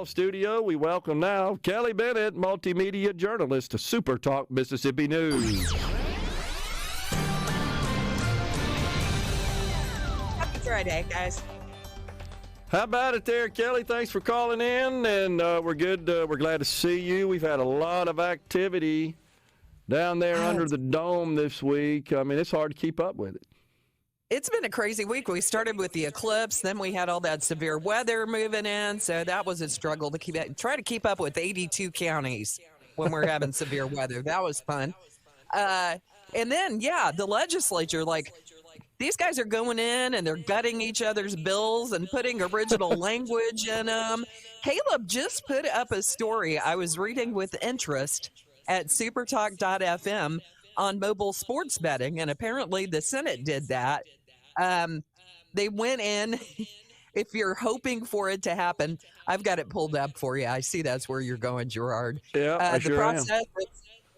Studio, we welcome now Kelly Bennett, Multimedia Journalist to SuperTalk Mississippi News. Happy Friday, guys. How about it there, Kelly? Thanks for calling in, and we're good. We're glad to see you. We've had a lot of activity down there under the dome this week. I mean, it's hard to keep up with it. It's been a crazy week. We started with the eclipse, then we had all that severe weather moving in, so that was a struggle to try to keep up with 82 counties when we're having severe weather. That was fun. And then, the legislature, these guys are going in and they're gutting each other's bills and putting original language in them. Caleb just put up a story I was reading with interest at SuperTalk.fm on mobile sports betting, and apparently the Senate did that. They went in. If you're hoping for it to happen, I've got it pulled up for you. I see that's where you're going, Gerard. Yeah, I sure am.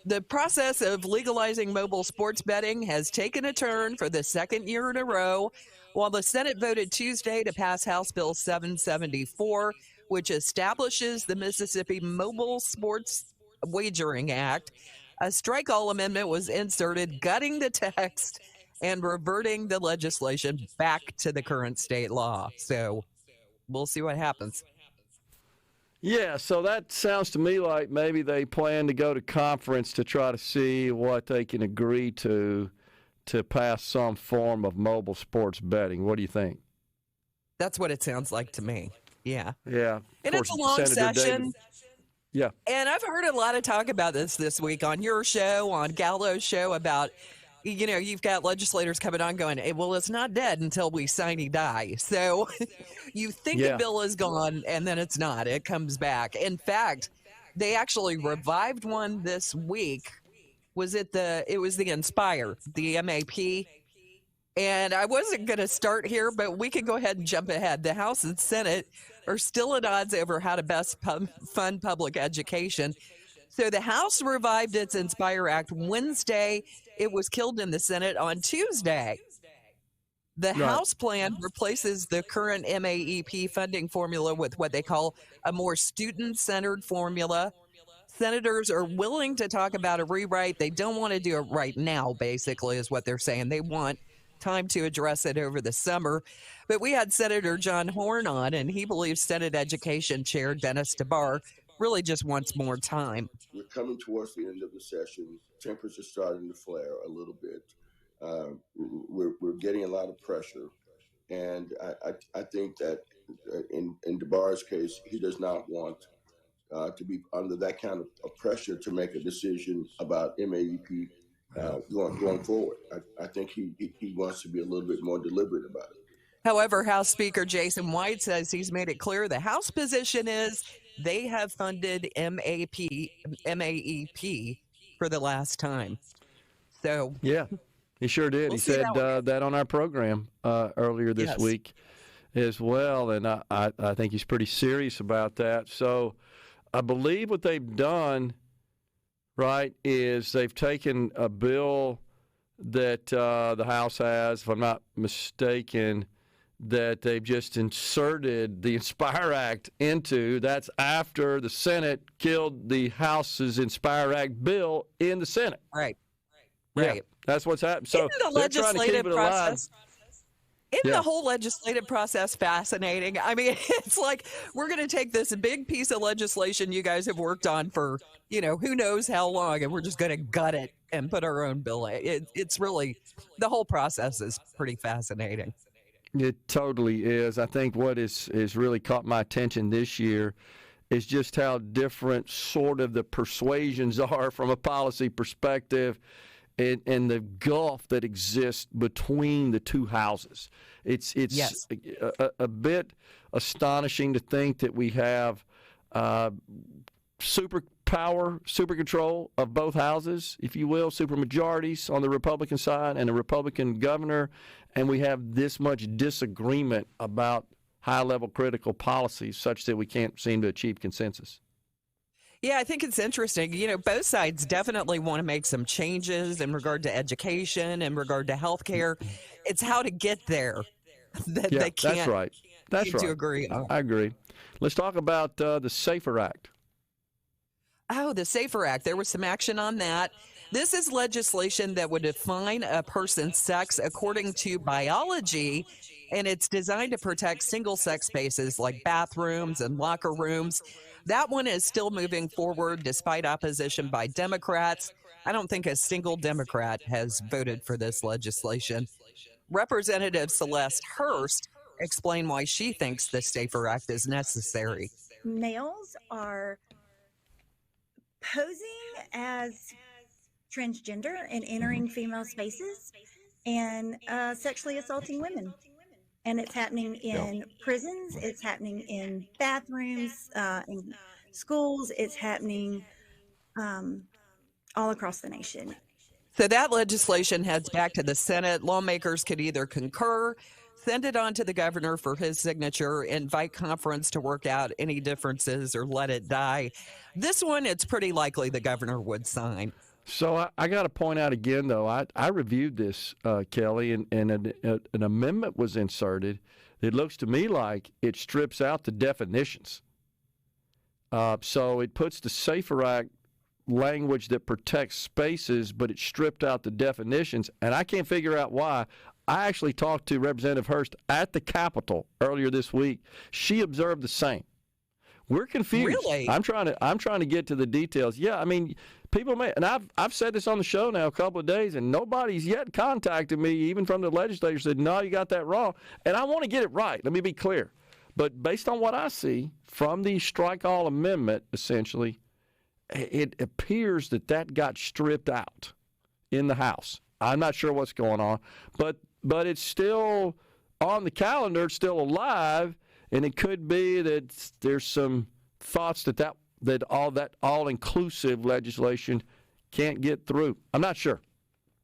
The process of legalizing mobile sports betting has taken a turn for the second year in a row, while the Senate voted Tuesday to pass House Bill 774, which establishes the Mississippi Mobile Sports Wagering Act. A strike-all amendment was inserted, gutting the text and reverting the legislation back to the current state law. So we'll see what happens. Yeah, so that sounds to me like maybe they plan to go to conference to try to see what they can agree to pass some form of mobile sports betting. What do you think? That's what it sounds like to me. Yeah. Yeah. And it's a long session. Yeah. And I've heard a lot of talk about this week on your show, on Gallo's show, about, you've got legislators coming on going, hey, well, it's not dead until we sine die. So you think the bill is gone, and then it's not. It comes back. In fact, they actually revived one this week. It was the Inspire, the MAP. And I wasn't going to start here, but we can go ahead and jump ahead. The House and Senate are still at odds over how to best fund public education. So the House revived its Inspire Act Wednesday. It was killed in the Senate on Tuesday. The House plan replaces the current MAEP funding formula with what they call a more student-centered formula. Senators are willing to talk about a rewrite. They don't want to do it right now, basically, is what they're saying. They want time to address it over the summer. But we had Senator John Horn on, and he believes Senate Education Chair Dennis DeBar really just wants more time. We're coming towards the end of the session. Tempers are starting to flare a little bit. We're getting a lot of pressure. And I think that in DeBar's case, he does not want to be under that kind of pressure to make a decision about MAEP going forward. I think he wants to be a little bit more deliberate about it. However, House Speaker Jason White says he's made it clear the House position is they have funded MAEP for the last time. So yeah, he sure did. He said that on our program earlier this week as well, and I think he's pretty serious about that. So I believe what they've done, right, is they've taken a bill that the House has, if I'm not mistaken, that they've just inserted the Inspire Act into. That's after the Senate killed the House's Inspire Act bill in the Senate. Right. Yeah, that's what's happened. So they're trying to keep it alive. Isn't the whole legislative process fascinating? I mean, it's like we're going to take this big piece of legislation you guys have worked on for, who knows how long, and we're just going to gut it and put our own bill in. It's really, the whole process is pretty fascinating. It totally is. I think what is really caught my attention this year is just how different sort of the persuasions are from a policy perspective and the gulf that exists between the two houses. It's a bit astonishing to think that we have super control of both houses, if you will, super majorities on the Republican side and a Republican governor, and we have this much disagreement about high-level critical policies such that we can't seem to achieve consensus. Yeah, I think it's interesting. Both sides definitely want to make some changes in regard to education, in regard to health care. It's how to get there that they can't that's right. to agree on. I agree. Let's talk about the SAFER Act. Oh, the SAFER Act. There was some action on that. This is legislation that would define a person's sex according to biology, and it's designed to protect single-sex spaces like bathrooms and locker rooms. That one is still moving forward despite opposition by Democrats. I don't think a single Democrat has voted for this legislation. Representative Celeste Hurst explained why she thinks the SAFER Act is necessary. Males are posing as transgender and entering female spaces and sexually assaulting women. And it's happening in prisons, it's happening in bathrooms, in schools, it's happening all across the nation. So that legislation heads back to the Senate. Lawmakers could either concur, send it on to the governor for his signature, invite conference to work out any differences, or let it die. This one, it's pretty likely the governor would sign. So I got to point out again, though, I reviewed this, Kelly, and an amendment was inserted. It looks to me like it strips out the definitions. So it puts the SAFER Act language that protects spaces, but it stripped out the definitions, and I can't figure out why. I actually talked to Representative Hurst at the Capitol earlier this week. She observed the same. We're confused. Really? I'm trying to get to the details. Yeah, I mean, people may, and I've said this on the show now a couple of days, and nobody's yet contacted me, even from the legislature, said, no, you got that wrong. And I want to get it right. Let me be clear. But based on what I see from the strike all amendment, essentially, it appears that got stripped out in the House. I'm not sure what's going on, but it's still on the calendar. It's still alive, and it could be that there's some thoughts that all inclusive legislation can't get through. I'm not sure.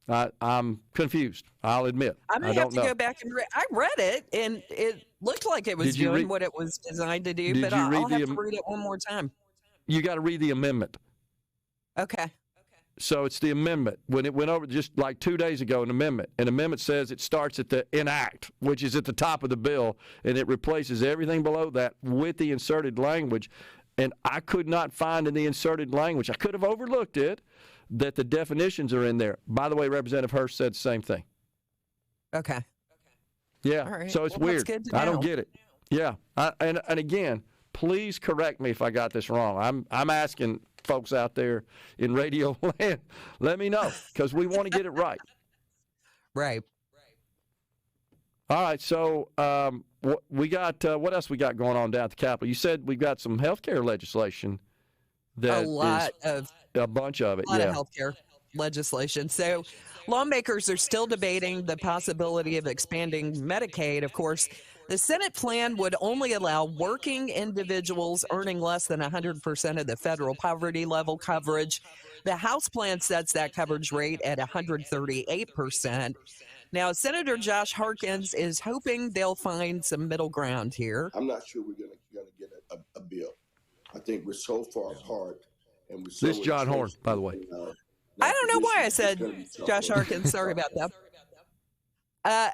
I'm confused. I'll admit. I'm gonna have to go back and I read it, and it looked like it was doing what it was designed to do. But I'll have to read it one more time. You got to read the amendment. Okay. So it's the amendment. When it went over just like 2 days ago, an amendment says it starts at the enact, which is at the top of the bill, and it replaces everything below that with the inserted language. And I could not find in the inserted language, I could have overlooked it, that the definitions are in there. By the way, Representative Hurst said the same thing. Okay. Yeah. All right. So it's weird. I don't get it. Yeah. And again, please correct me if I got this wrong. I'm asking folks out there in radio land, let me know, because we want to get it right. Right. All right. So we got what else we got going on down at the Capitol? You said we've got some health care legislation. A bunch of it. A lot of health care legislation. So lawmakers are still debating the possibility of expanding Medicaid. Of course, the Senate plan would only allow working individuals earning less than 100% of the federal poverty level coverage. The House plan sets that coverage rate at 138%. Now, Senator Josh Harkins is hoping they'll find some middle ground here. I'm not sure we're going to get a bill. I think we're so far apart. And we're so this John Horn, by the way. I don't know why I said Josh Harkins. Sorry about that.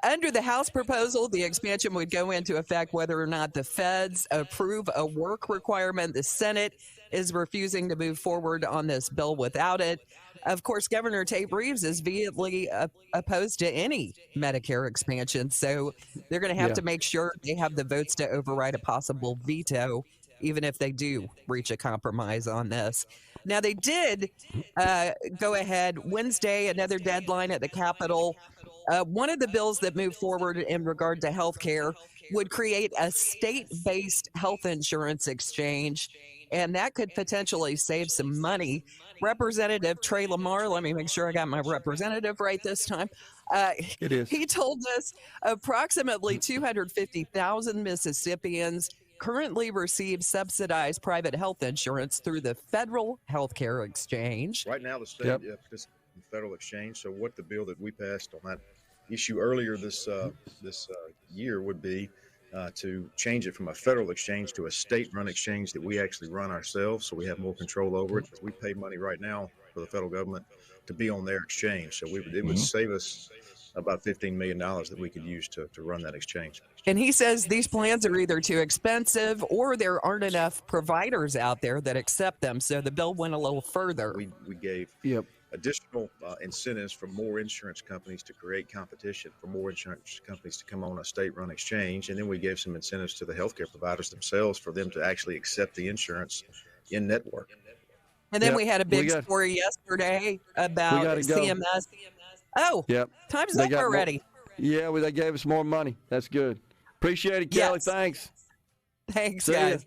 Under the House proposal, the expansion would go into effect whether or not the feds approve a work requirement. The Senate is refusing to move forward on this bill without it. Of course, Governor Tate Reeves is vehemently opposed to any Medicare expansion, so they're going to have to make sure they have the votes to override a possible veto, even if they do reach a compromise on this. Now, they did go ahead Wednesday, another deadline at the Capitol. One of the bills that moved forward in regard to health care would create a state-based health insurance exchange, and that could potentially save some money. Representative Trey Lamar, let me make sure I got my representative right this time. It is. He told us approximately 250,000 Mississippians currently receive subsidized private health insurance through the Federal Health Care Exchange. Right now, the state participates in the Federal Exchange. So what the bill that we passed on that issue earlier this year would be to change it from a federal exchange to a state-run exchange that we actually run ourselves, so we have more control over it. We pay money right now for the federal government to be on their exchange, so it would save us about $15 million that we could use to run that exchange. And he says these plans are either too expensive or there aren't enough providers out there that accept them. So the bill went a little further. We gave additional incentives for more insurance companies to create competition, for more insurance companies to come on a state-run exchange. And then we gave some incentives to the healthcare providers themselves for them to actually accept the insurance in network. And then we had a big story yesterday about CMS. Oh, time's up already. They gave us more money. That's good. Appreciate it, Kelly. Thanks. Thanks, guys.